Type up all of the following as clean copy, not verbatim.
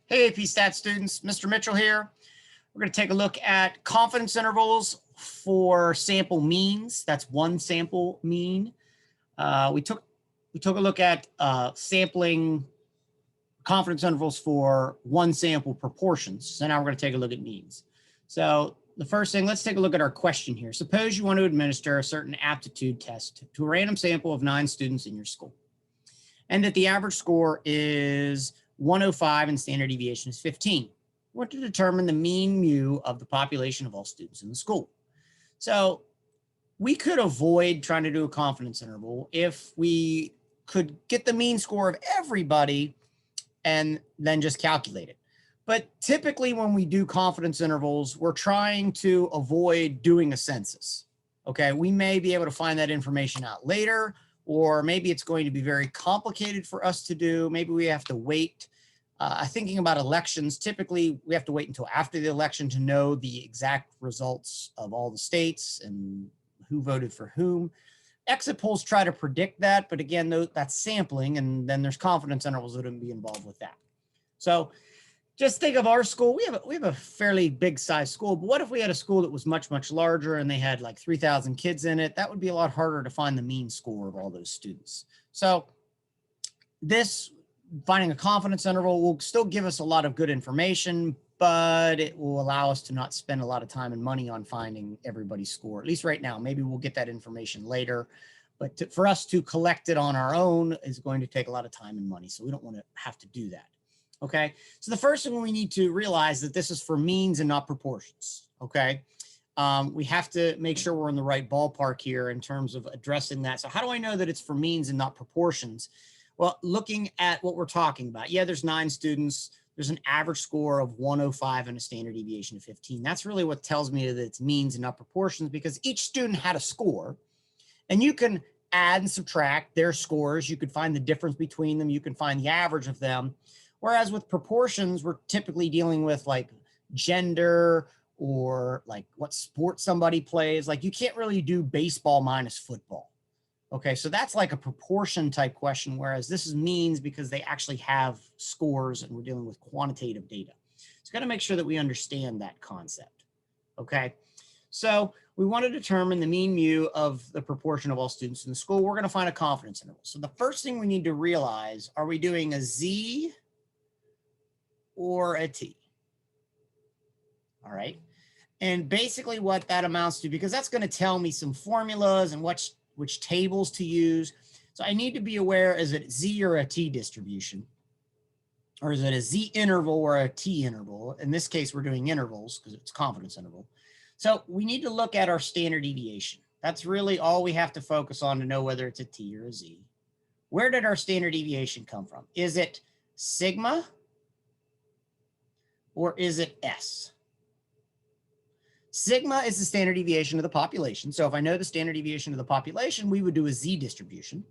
Hey, AP Stat students, Mr. Mitchell here. We're going to take a look at confidence intervals for sample means. That's one sample mean. We took a look at sampling confidence intervals for one sample proportions. So now we're going to take a look at means. So the first thing, let's take a look at our question here. Suppose you want to administer a certain aptitude test to a random sample of 9 students in your school, and that the average score is 105 and standard deviation is 15. We want to determine the mean mu of the population of all students in the school. So we could avoid trying to do a confidence interval if we could get the mean score of everybody and then just calculate it. But typically when we do confidence intervals, we're trying to avoid doing a census. Okay, we may be able to find that information out later, or maybe it's going to be very complicated for us to do. Maybe we have to wait. Thinking about elections, typically we have to wait until after the election to know the exact results of all the states and who voted for whom. Exit polls try to predict that, but again, that's sampling, and then there's confidence intervals that would be involved with that. So just think of our school. We have a fairly big size school, but what if we had a school that was much, much larger and they had like 3,000 kids in it? That would be a lot harder to find the mean score of all those students. So finding a confidence interval will still give us a lot of good information, but it will allow us to not spend a lot of time and money on finding everybody's score, at least right now. Maybe we'll get that information later, but for us to collect it on our own is going to take a lot of time and money. So we don't want to have to do that. Okay, so the first thing we need to realize that this is for means and not proportions. Okay, we have to make sure we're in the right ballpark here in terms of addressing that. So how do I know that it's for means and not proportions? Well, looking at what we're talking about, yeah, there's 9 students. There's an average score of 105 and a standard deviation of 15. That's really what tells me that it's means and not proportions, because each student had a score, and you can add and subtract their scores. You could find the difference between them. You can find the average of them. Whereas with proportions, we're typically dealing with like gender or like what sport somebody plays. Like you can't really do baseball minus football. Okay, so that's like a proportion type question, whereas this is means because they actually have scores and we're dealing with quantitative data. So got to make sure that we understand that concept. Okay, so we want to determine the mean mu of the proportion of all students in the school. We're going to find a confidence interval. So the first thing we need to realize, are we doing a Z or a T? All right, and basically what that amounts to, because that's going to tell me some formulas and which tables to use. So I need to be aware, is it Z or a T distribution? Or is it a Z interval or a T interval? In this case, we're doing intervals because it's confidence interval. So we need to look at our standard deviation. That's really all we have to focus on to know whether it's a T or a Z. Where did our standard deviation come from? Is it sigma or is it S? Sigma is the standard deviation of the population. So if I know the standard deviation of the population, we would do a Z distribution.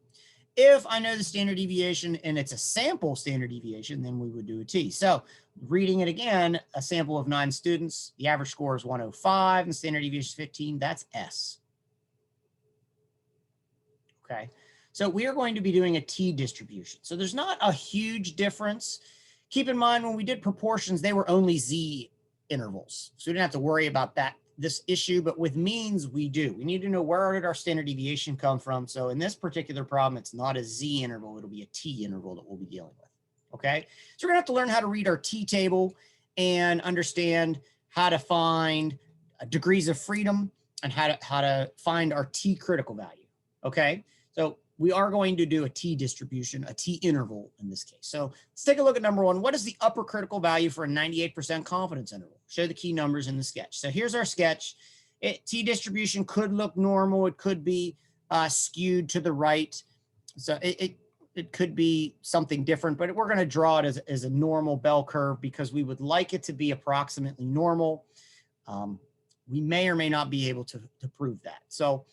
If I know the standard deviation and it's a sample standard deviation, then we would do a T. So reading it again, a sample of 9 students, the average score is 105 and the standard deviation is 15, that's S. Okay, so we are going to be doing a T distribution. So there's not a huge difference. Keep in mind, when we did proportions, they were only Z intervals. So we didn't have to worry about this issue, but with means we do. We need to know where did our standard deviation come from. So in this particular problem, it's not a Z interval, it'll be a T interval that we'll be dealing with. Okay, so we're gonna have to learn how to read our T table and understand how to find degrees of freedom and how to find our T critical value. Okay, so we are going to do a T distribution, a T interval in this case. So let's take a look at number 1. What is the upper critical value for a 98% confidence interval? Show the key numbers in the sketch. So here's our sketch. T distribution could look normal. It could be skewed to the right. So it could be something different, but we're going to draw it as a normal bell curve because we would like it to be approximately normal. We may or may not be able to prove that. So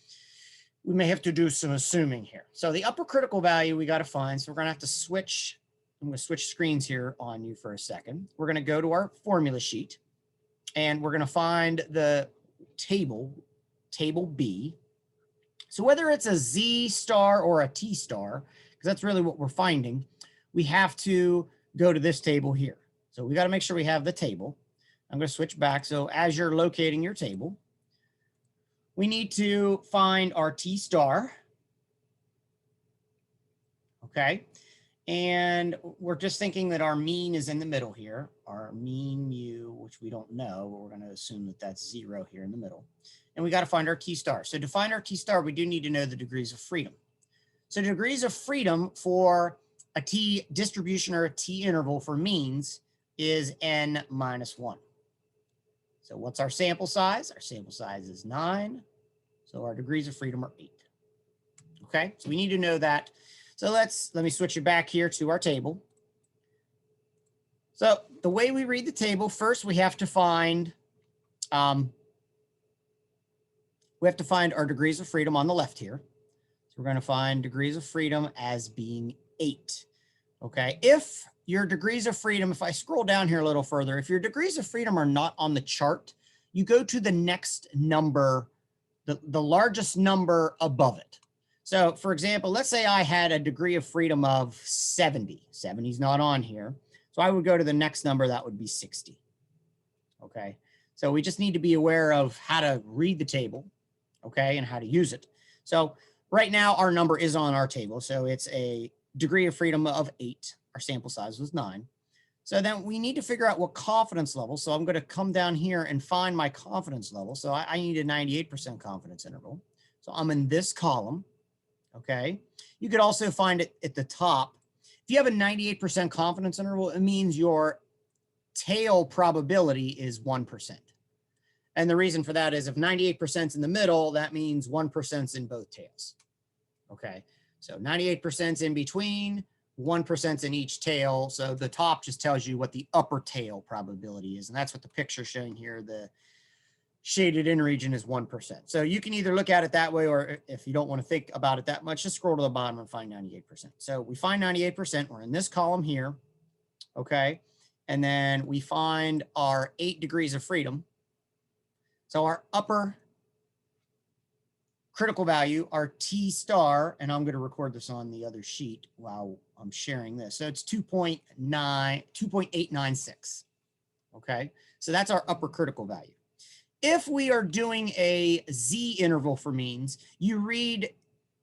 we may have to do some assuming here. So the upper critical value we got to find. So we're going to have to switch. I'm going to switch screens here on you for a second. We're going to go to our formula sheet and we're going to find the table B. So whether it's a Z star or a T star, because that's really what we're finding, we have to go to this table here. So we got to make sure we have the table. I'm going to switch back. So as you're locating your table, we need to find our T star. Okay. And we're just thinking that our mean is in the middle here. Our mean mu, which we don't know, but we're going to assume that that's 0 here in the middle. And we got to find our T star. So to find our T star, we do need to know the degrees of freedom. So degrees of freedom for a T distribution or a T interval for means is n minus 1. So what's our sample size? Our sample size is 9. So our degrees of freedom are 8. Okay, so we need to know that. So let me switch it back here to our table. So the way we read the table, first we have to find our degrees of freedom on the left here. So we're going to find degrees of freedom as being 8. Okay, if your degrees of freedom, if I scroll down here a little further, if your degrees of freedom are not on the chart, you go to the next number, the largest number above it. So for example, let's say I had a degree of freedom of 70. 70 is not on here. So I would go to the next number, that would be 60. Okay, so we just need to be aware of how to read the table, okay, and how to use it. So right now our number is on our table. So it's a degree of freedom of 8. Our sample size was 9. So then we need to figure out what confidence level. So I'm going to come down here and find my confidence level. So I need a 98% confidence interval. So I'm in this column. Okay. You could also find it at the top. If you have a 98% confidence interval, it means your tail probability is 1%. And the reason for that is if 98% is in the middle, that means 1% is in both tails. Okay. So 98% is in between, 1% in each tail. So the top just tells you what the upper tail probability is. And that's what the picture showing here. The shaded in region is 1%. So you can either look at it that way, or if you don't want to think about it that much, just scroll to the bottom and find 98%. So we find 98%, we're in this column here. Okay. And then we find our 8 degrees of freedom. So our upper critical value, our T star, and I'm going to record this on the other sheet while I'm sharing this. So it's 2.896. Okay. So that's our upper critical value. If we are doing a Z interval for means, you read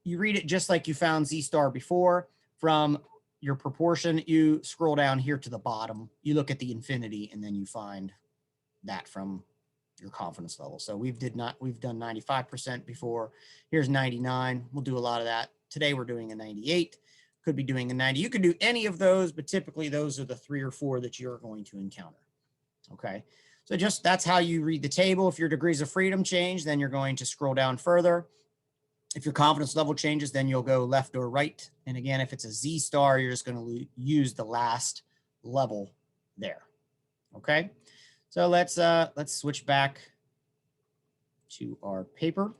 it just like you found Z star before. From your proportion, you scroll down here to the bottom, you look at the infinity, and then you find that from your confidence level. So we've done 95% before. Here's 99. We'll do a lot of that. Today we're doing a 98. Could be doing a 90. You could do any of those, but typically those are the 3 or 4 that you're going to encounter. Okay. So just that's how you read the table. If your degrees of freedom change, then you're going to scroll down further. If your confidence level changes, then you'll go left or right. And again, if it's a Z star, you're just going to use the last level there. Okay. So let's switch back to our paper.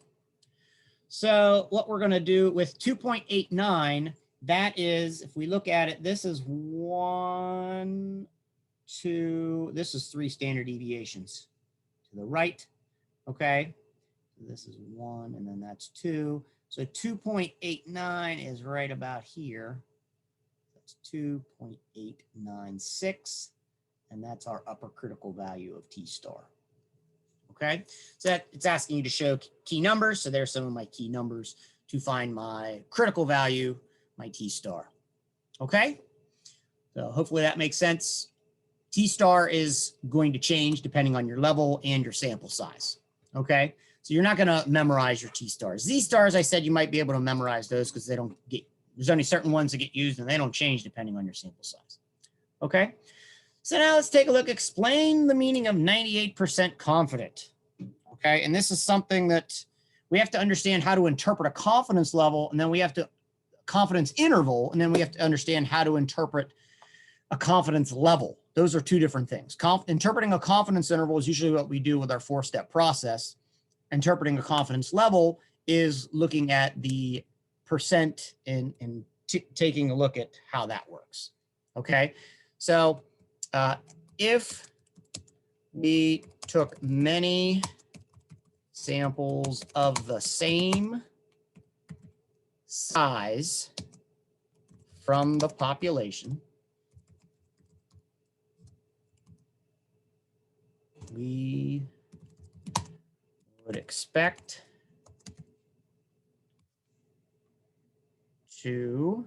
So what we're going to do with 2.89, that is, if we look at it, this is 1, 2, this is 3 standard deviations to the right. Okay. So this is 1, and then that's 2. So 2.89 is right about here. That's 2.896. And that's our upper critical value of T star. Okay. So it's asking you to show key numbers. So there's some of my key numbers to find my critical value, my T star. Okay. So hopefully that makes sense. T star is going to change depending on your level and your sample size. Okay. So you're not going to memorize your T stars. Z stars, I said you might be able to memorize those because there's only certain ones that get used and they don't change depending on your sample size. Okay. So now let's take a look. Explain the meaning of 98% confident. Okay. And this is something that we have to understand how to interpret a confidence level, and then we have to confidence interval, and then we have to understand how to interpret a confidence level. Those are 2 different things. Interpreting a confidence interval is usually what we do with our 4-step process. Interpreting a confidence level is looking at the percent and taking a look at how that works. Okay. So if we took many samples of the same size from the population, we would expect to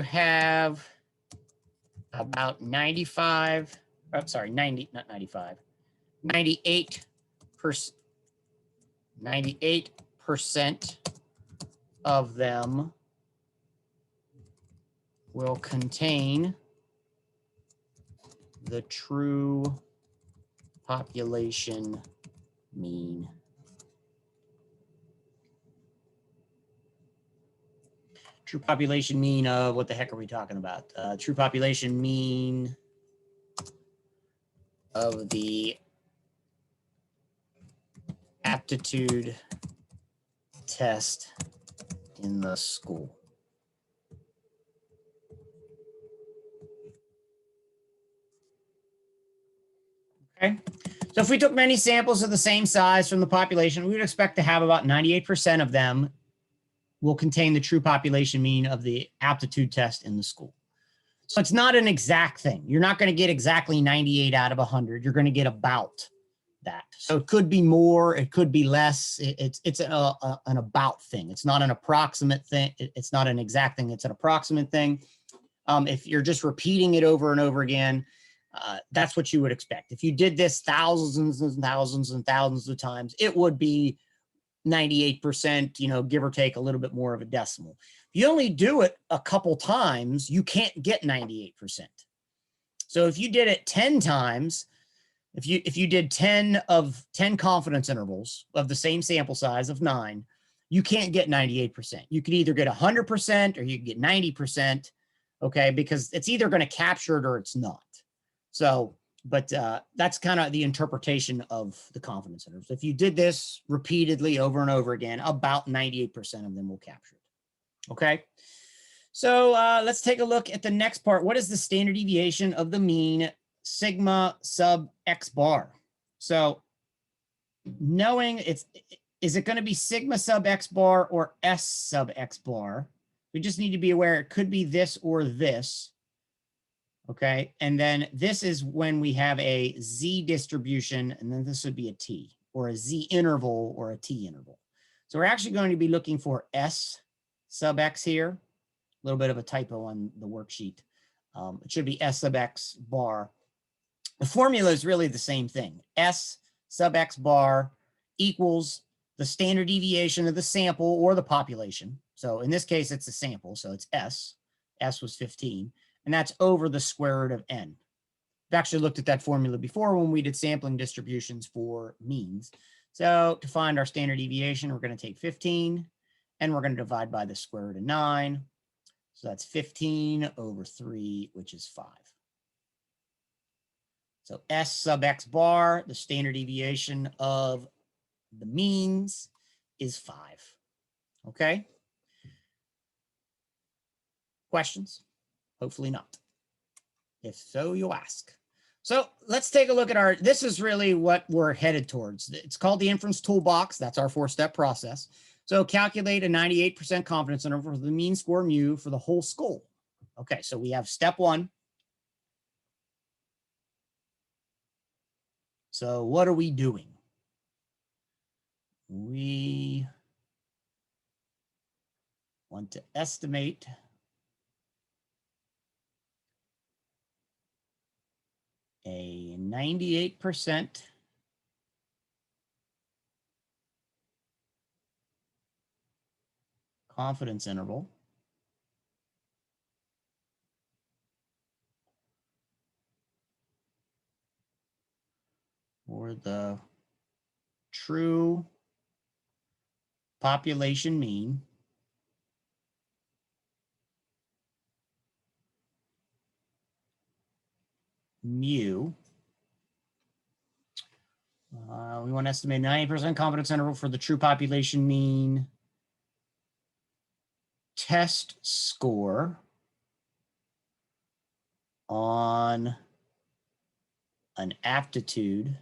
have about 95, oh, sorry, 90, not 95, 98%, 98% of them will contain the true population mean. True population mean of what the heck are we talking about? True population mean of the aptitude test in the school. Okay, so if we took many samples of the same size from the population, we would expect to have about 98% of them will contain the true population mean of the aptitude test in the school. So it's not an exact thing. You're not going to get exactly 98 out of 100. You're going to get about that. So it could be more, it could be less. It's an about thing. It's not an approximate thing. It's not an exact thing. It's an approximate thing. If you're just repeating it over and over again, that's what you would expect. If you did this thousands and thousands and thousands of times, it would be 98%, you know, give or take a little bit more of a decimal. If you only do it a couple times, you can't get 98%. So if you did it 10 times, if you did 10 confidence intervals of the same sample size of 9, you can't get 98%. You could either get 100% or you can get 90%, okay, because it's either going to capture it or it's not. So, but that's kind of the interpretation of the confidence intervals. If you did this repeatedly over and over again, about 98% of them will capture it. Okay. So let's take a look at the next part. What is the standard deviation of the mean sigma sub x bar? So knowing is it going to be sigma sub x bar or s sub x bar? We just need to be aware it could be this or this. Okay, and then this is when we have a z distribution, and then this would be a t, or a z interval, or a t interval. So we're actually going to be looking for s sub x here. A little bit of a typo on the worksheet. It should be s sub x bar. The formula is really the same thing. S sub x bar equals the standard deviation of the sample or the population. So in this case, it's a sample, so it's s. S was 15. And that's over the square root of n. I've actually looked at that formula before when we did sampling distributions for means. So to find our standard deviation, we're going to take 15 and we're going to divide by the square root of 9. So that's 15 over 3, which is 5. So S sub x bar, the standard deviation of the means, is 5. Okay? Questions? Hopefully not. If so, you'll ask. So let's take a look at this is really what we're headed towards. It's called the inference toolbox. That's our 4-step process. So calculate a 98% confidence interval for the mean score mu for the whole school. Okay, so we have step 1. So what are we doing? We want to estimate a 98% confidence interval for the true population mean mu. We want to estimate 90% confidence interval for the true population mean test score on an aptitude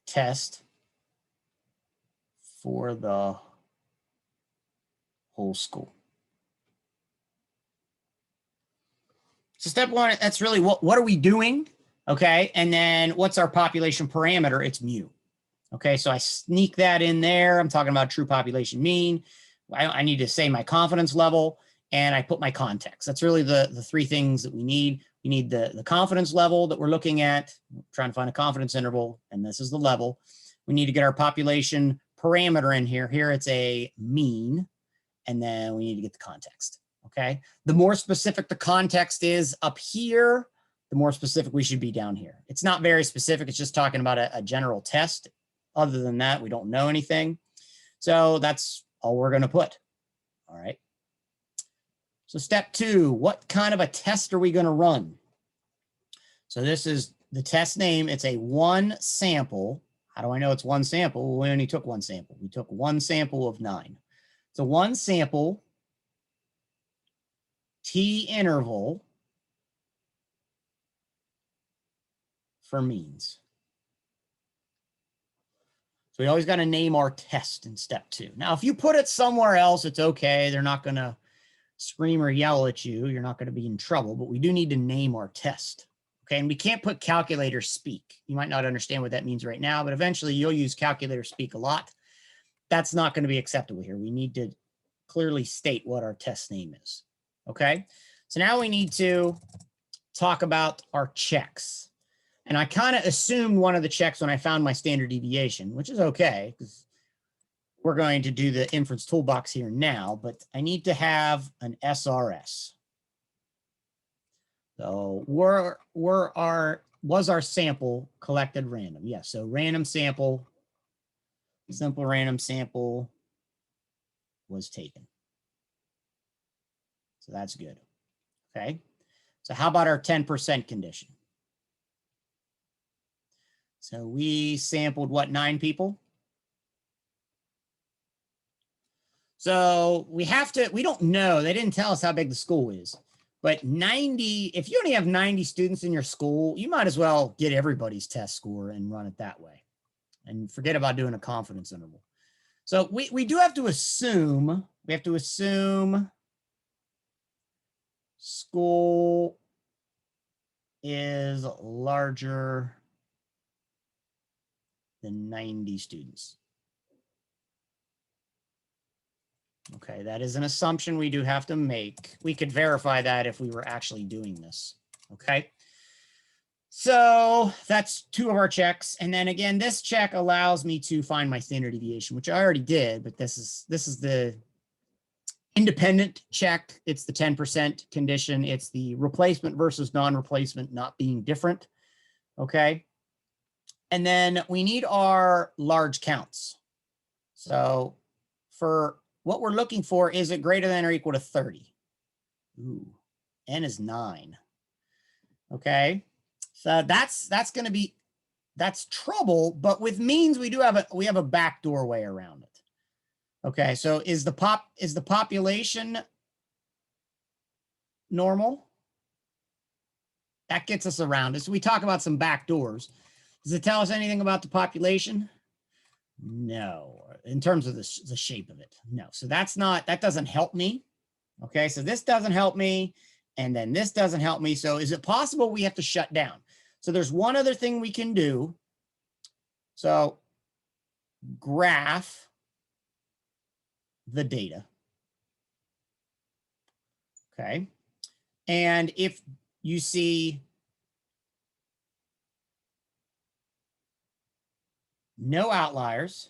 test for the whole school. So step one, that's really what are we doing? Okay. And then what's our population parameter? It's mu. Okay. So I sneak that in there. I'm talking about true population mean. I need to say my confidence level and I put my context. That's really the three things that we need. We need the confidence level that we're looking at, trying to find a confidence interval, and this is the level. We need to get our population parameter in here. Here it's a mean, and then we need to get the context. Okay. The more specific the context is up here, the more specific we should be down here. It's not very specific. It's just talking about a general test. Other than that, we don't know anything. So that's all we're going to put. All right. So step two, what kind of a test are we going to run? So this is the test name. It's a one sample. How do I know it's one sample? Well, we only took one sample. We took one sample of 9. So one sample T interval for means. So we always got to name our test in step 2. Now, if you put it somewhere else, it's okay. They're not going to scream or yell at you. You're not going to be in trouble, but we do need to name our test. Okay. And we can't put calculator speak. You might not understand what that means right now, but eventually you'll use calculator speak a lot. That's not going to be acceptable here. We need to clearly state what our test name is. Okay. So now we need to talk about our checks. And I kind of assumed one of the checks when I found my standard deviation, which is okay, because we're going to do the inference toolbox here now, but I need to have an SRS. So was our sample collected random? Yes, so random sample, simple random sample was taken. So that's good. Okay, so how about our 10% condition? So we sampled what, 9 people? So we don't know, they didn't tell us how big the school is, but 90, if you only have 90 students in your school, you might as well get everybody's test score and run it that way and forget about doing a confidence interval. So we do have to assume, school is larger than 90 students. Okay, that is an assumption we do have to make. We could verify that if we were actually doing this. Okay, so that's 2 of our checks. And then again, this check allows me to find my standard deviation, which I already did, but this is the independent check. It's the 10% condition. It's the replacement versus non-replacement not being different. Okay, and then we need our large counts. So for what we're looking for, is it greater than or equal to 30? Ooh, N is 9. Okay, so that's going to be, that's trouble, but with means we have a backdoor way around it. Okay, so is the population normal? That gets us around it. So we talk about some backdoors. Does it tell us anything about the population? No, in terms of the shape of it, no. So that doesn't help me. Okay, so this doesn't help me, and then this doesn't help me. So is it possible we have to shut down? So there's one other thing we can do. So graph the data. Okay, and if you see no outliers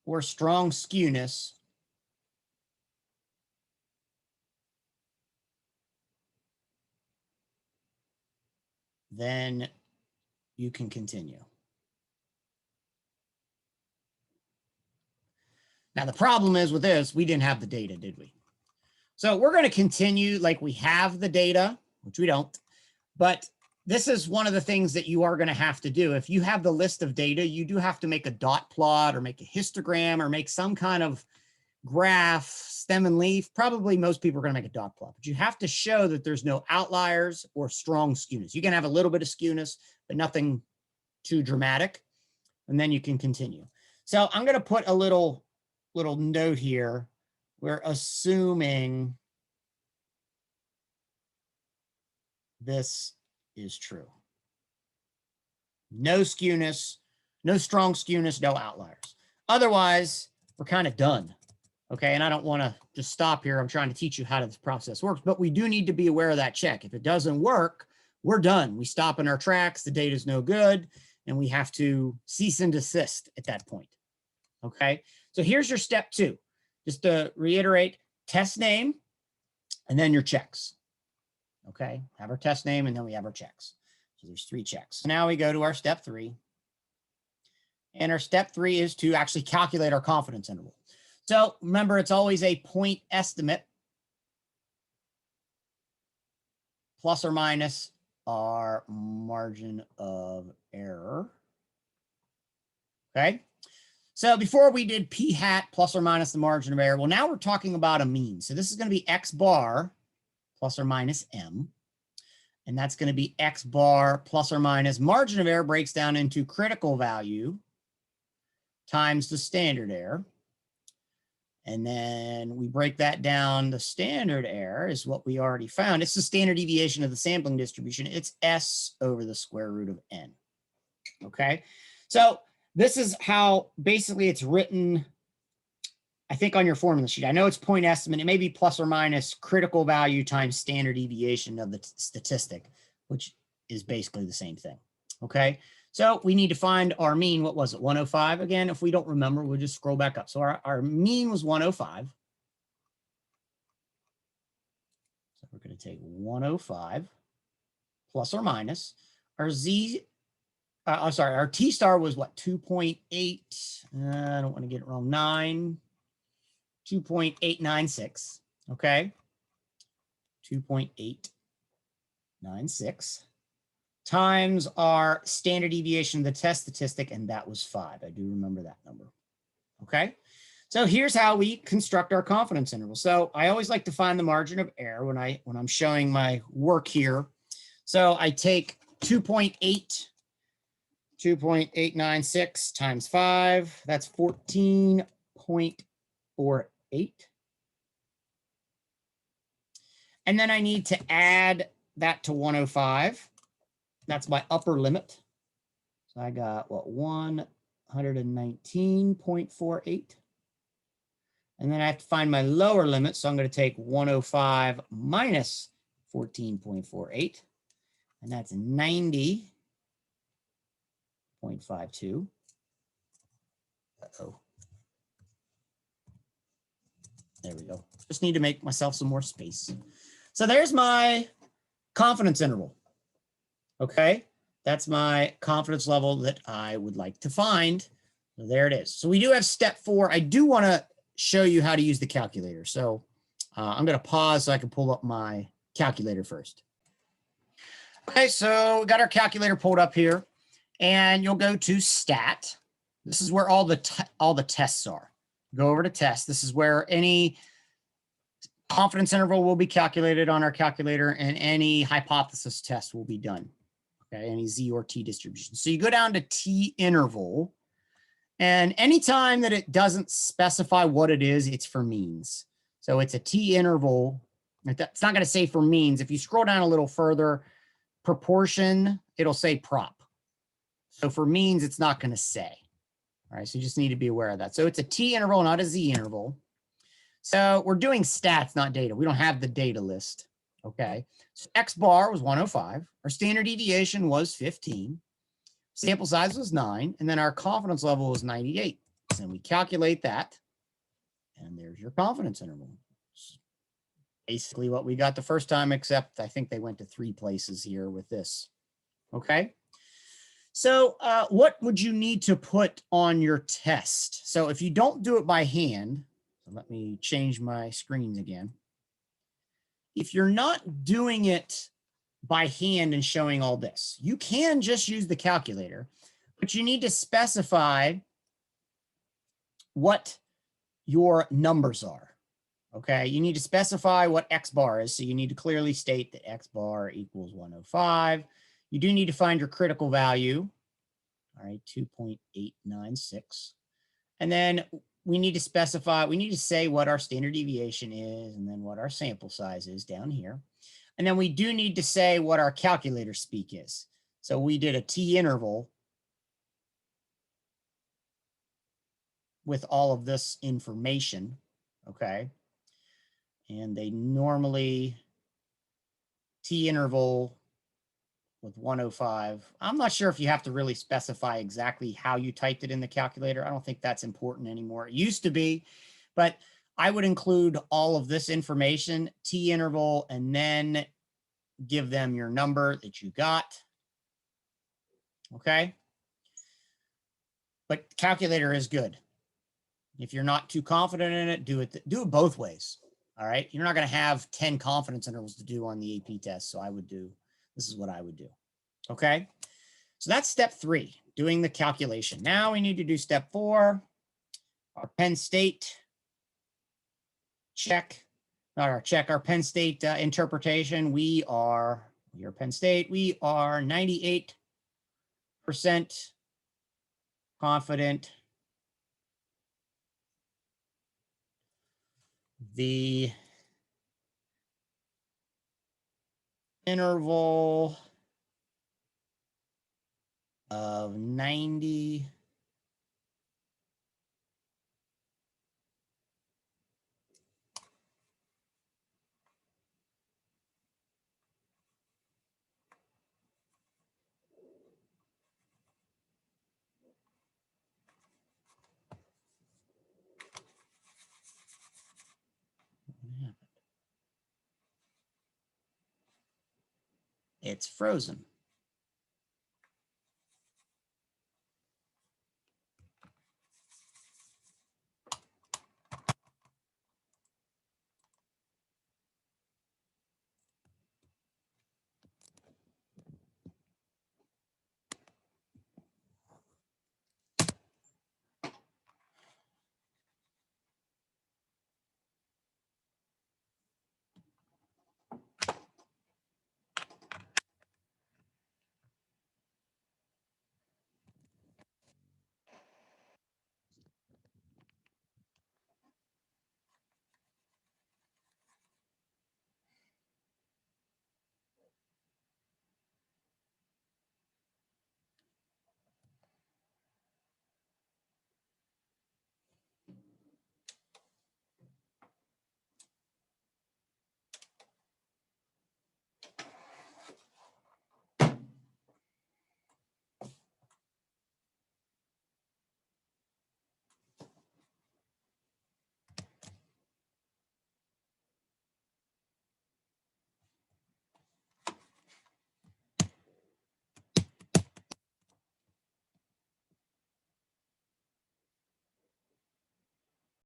or strong skewness, then you can continue. Now, the problem is with this, we didn't have the data, did we? So we're going to continue like we have the data, which we don't, but this is one of the things that you are going to have to do. If you have the list of data, you do have to make a dot plot or make a histogram or make some kind of graph, stem and leaf. Probably most people are going to make a dot plot, but you have to show that there's no outliers or strong skewness. You can have a little bit of skewness, but nothing too dramatic, and then you can continue. So I'm going to put a little note here. We're assuming this is true. No skewness, no strong skewness, no outliers. Otherwise, we're kind of done. Okay, and I don't want to just stop here. I'm trying to teach you how this process works, but we do need to be aware of that check. If it doesn't work, we're done. We stop in our tracks. The data is no good, and we have to cease and desist at that point. Okay, so here's your step 2. Just to reiterate, test name, and then your checks. Okay, have our test name, and then we have our checks. So there's 3 checks. Now we go to our step 3. And our step 3 is to actually calculate our confidence interval. So remember, it's always a point estimate plus or minus our margin of error. Okay. So before we did p hat plus or minus the margin of error. Well, now we're talking about a mean. So this is going to be x bar plus or minus m. And that's going to be x bar plus or minus margin of error breaks down into critical value times the standard error. And then we break that down. The standard error is what we already found. It's the standard deviation of the sampling distribution. It's S over the square root of n. Okay. So this is how basically it's written, I think, on your formula sheet. I know it's point estimate. It may be plus or minus critical value times standard deviation of the statistic, which is basically the same thing. Okay. So we need to find our mean. What was it? 105. Again, if we don't remember, we'll just scroll back up. So our mean was 105. So we're going to take 105 plus or minus. Our our T star was what? 2.8. I don't want to get it wrong. 2.896. Okay. 2.896. Times our standard deviation of the test statistic, and that was 5. I do remember that number. Okay, so here's how we construct our confidence interval. So I always like to find the margin of error when I'm showing my work here. So I take 2.896 times 5. That's 14.48. And then I need to add that to 105. That's my upper limit. So I got what, 119.48. And then I have to find my lower limit. So I'm going to take 105 minus 14.48. And that's 90.52. Uh-oh. There we go. Just need to make myself some more space. So there's my confidence interval. Okay, that's my confidence level that I would like to find. So there it is. So we do have step 4. I do want to show you how to use the calculator. So I'm going to pause so I can pull up my calculator first. Okay, so we got our calculator pulled up here, and you'll go to stat. This is where all the tests are. Go over to test. This is where any confidence interval will be calculated on our calculator, and any hypothesis test will be done. Okay, any Z or T distribution. So you go down to T interval, and anytime that it doesn't specify what it is, it's for means. So it's a T interval. It's not going to say for means. If you scroll down a little further, proportion, it'll say prop. So for means, it's not going to say. All right, so you just need to be aware of that. So it's a T interval, not a Z interval. So we're doing stats, not data. We don't have the data list. Okay, so X bar was 105. Our standard deviation was 15. Sample size was 9. And then our confidence level was 98. And we calculate that. And there's your confidence interval. It's basically what we got the first time, except I think they went to 3 places here with this. Okay. So what would you need to put on your test? So if you don't do it by hand, so let me change my screens again. If you're not doing it by hand and showing all this, you can just use the calculator, but you need to specify what your numbers are. Okay, you need to specify what X bar is. So you need to clearly state that X bar equals 105. You do need to find your critical value. All right, 2.896. And then we need to specify, we need to say what our standard deviation is and then what our sample size is down here. And then we do need to say what our calculator speak is. So we did a T interval with all of this information, okay? And they normally T interval with 105. I'm not sure if you have to really specify exactly how you typed it in the calculator. I don't think that's important anymore. It used to be, but I would include all of this information, T interval, and then give them your number that you got. Okay. But calculator is good. If you're not too confident in it, do it both ways. All right. You're not going to have 10 confidence intervals to do on the AP test. So this is what I would do. Okay. So that's step 3, doing the calculation. Now we need to do step 4, our Penn State check, our Penn State interpretation. We are Penn State. We are 98% confident the interval of 90 It's frozen.